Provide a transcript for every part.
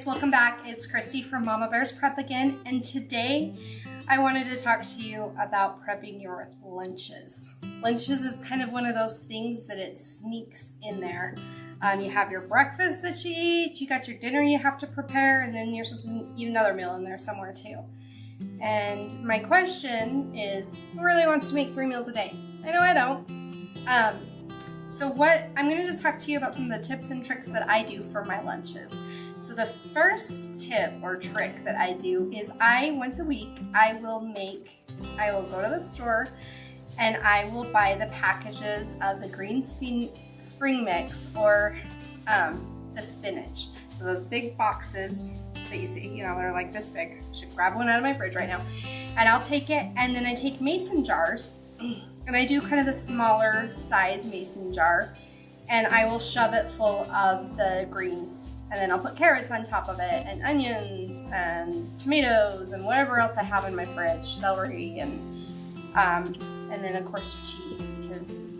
guys, welcome back. It's Christy from Mama Bears Prep again, and today I wanted to talk to you about prepping your lunches. Lunches is kind of one of those things that it sneaks in there. You have your breakfast that you eat, you got your dinner you have to prepare, and then you're supposed to eat another meal in there somewhere too. And my question is, who really wants to make 3 meals a day? I know I don't. So I'm going to just talk to you about some of the tips and tricks that I do for my lunches. So the first tip or trick that I do is once a week, I will go to the store and I will buy the packages of the green spring mix or the spinach. So those big boxes that you see, they're like this big. I should grab one out of my fridge right now. And I'll take it, and then I take mason jars, and I do kind of the smaller size mason jar, and I will shove it full of the greens, and then I'll put carrots on top of it, and onions, and tomatoes, and whatever else I have in my fridge, celery, and then of course cheese, because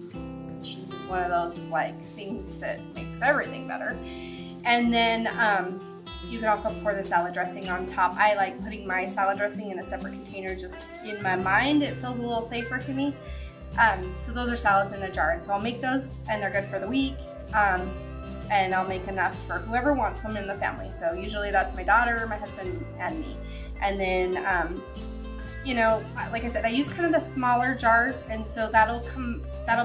cheese is one of those things that makes everything better. And then you can also pour the salad dressing on top. I like putting my salad dressing in a separate container, just in my mind. It feels a little safer to me. So those are salads in a jar. And so I'll make those, and they're good for the week. And I'll make enough for whoever wants them in the family. So usually that's my daughter, my husband, and me. And then, like I said, I use kind of the smaller jars. And so that'll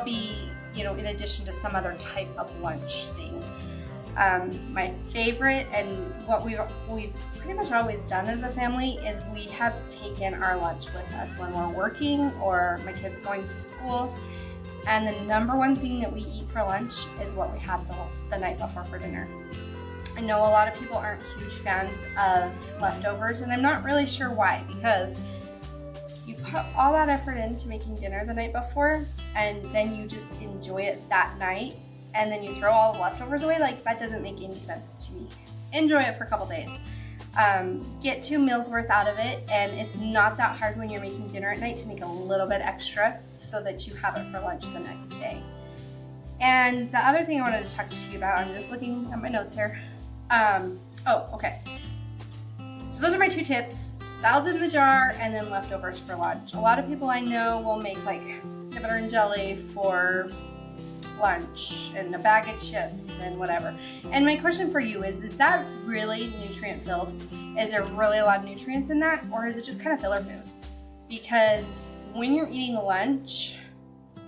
be, in addition to some other type of lunch thing. My favorite, and what we've pretty much always done as a family, is we have taken our lunch with us when we're working or my kids going to school. And the number one thing that we eat for lunch is what we had the night before for dinner. I know a lot of people aren't huge fans of leftovers, and I'm not really sure why, because you put all that effort into making dinner the night before, and then you just enjoy it that night, and then you throw all the leftovers away. That doesn't make any sense to me. Enjoy it for a couple days. Get 2 meals worth out of it, and it's not that hard when you're making dinner at night to make a little bit extra so that you have it for lunch the next day. And the other thing I wanted to talk to you about, I'm just looking at my notes here. Okay. So those are my 2 tips: salads in the jar, and then leftovers for lunch. A lot of people I know will make peanut butter and jelly for lunch and a bag of chips and whatever. And my question for you is that really nutrient filled? Is there really a lot of nutrients in that, or is it just kind of filler food? Because when you're eating lunch,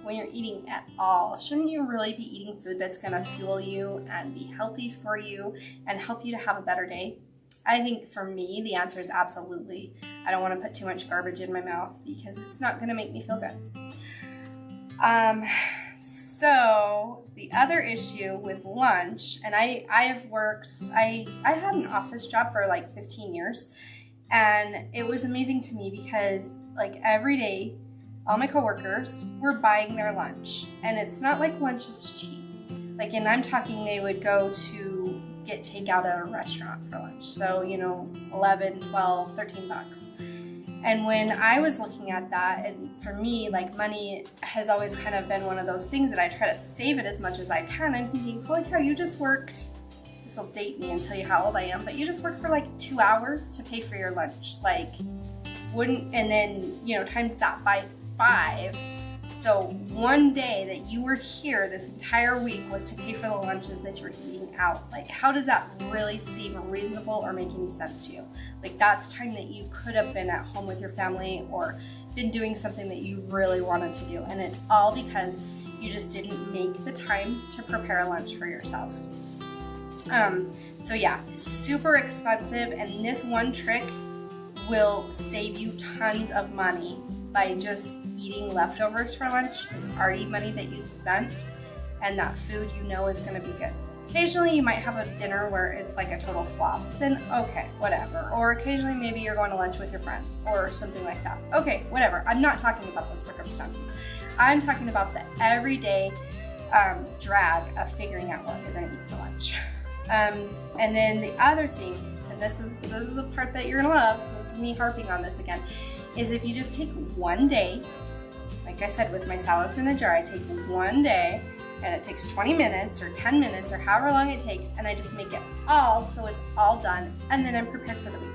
when you're eating at all, shouldn't you really be eating food that's going to fuel you and be healthy for you and help you to have a better day? I think for me, the answer is absolutely. I don't want to put too much garbage in my mouth because it's not going to make me feel good. So the other issue with lunch, and I had an office job for 15 years, and it was amazing to me because every day, all my coworkers were buying their lunch, and it's not like lunch is cheap. And I'm talking they would go to get takeout at a restaurant for lunch. So, $11, $12, $13. And when I was looking at that, and for me, money has always kind of been one of those things that I try to save it as much as I can. I'm thinking, holy cow, you just worked, this will date me and tell you how old I am, but you just worked for 2 hours to pay for your lunch. And then, times that by 5. So one day that you were here this entire week was to pay for the lunches that you're eating out. How does that really seem reasonable or make any sense to you? That's time that you could have been at home with your family or been doing something that you really wanted to do. And it's all because you just didn't make the time to prepare a lunch for yourself. So yeah, super expensive. And this one trick will save you tons of money by just eating leftovers for lunch. It's already money that you spent, and that food is going to be good. Occasionally you might have a dinner where it's a total flop. Then okay, whatever. Or occasionally maybe you're going to lunch with your friends or something like that. Okay, whatever. I'm not talking about those circumstances. I'm talking about the everyday drag of figuring out what you're going to eat for lunch. And then the other thing, and this is the part that you're going to love, this is me harping on this again, is if you just take one day, like I said with my salads in a jar, I take one day and it takes 20 minutes or 10 minutes or however long it takes, and I just make it all so it's all done, and then I'm prepared for the week.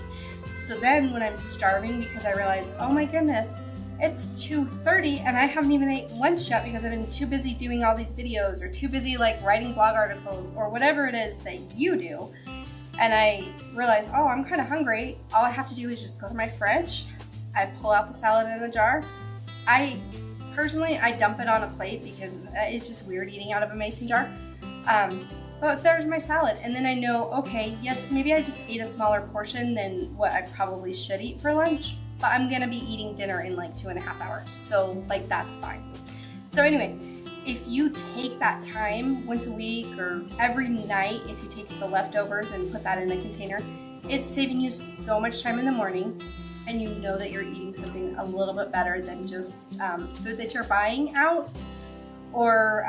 So then when I'm starving because I realize, oh my goodness, it's 2:30 and I haven't even ate lunch yet because I've been too busy doing all these videos or too busy like writing blog articles or whatever it is that you do, and I realize, oh, I'm kind of hungry, all I have to do is just go to my fridge, I pull out the salad in a jar. Personally, I dump it on a plate because it's just weird eating out of a mason jar. But there's my salad, and then I know, okay, yes, maybe I just ate a smaller portion than what I probably should eat for lunch, but I'm gonna be eating dinner in like 2.5 hours, so like that's fine. So anyway, if you take that time once a week or every night, if you take the leftovers and put that in a container, it's saving you so much time in the morning, and you know that you're eating something a little bit better than just food that you're buying out or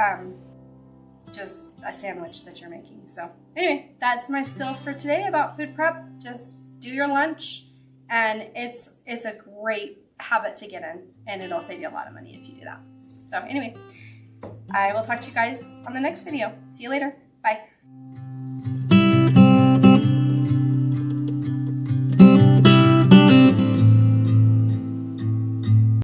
just a sandwich that you're making. So anyway, that's my spill for today about food prep. Just do your lunch, and it's a great habit to get in, and it'll save you a lot of money if you do that. So anyway, I will talk to you guys on the next video. See you later. Bye.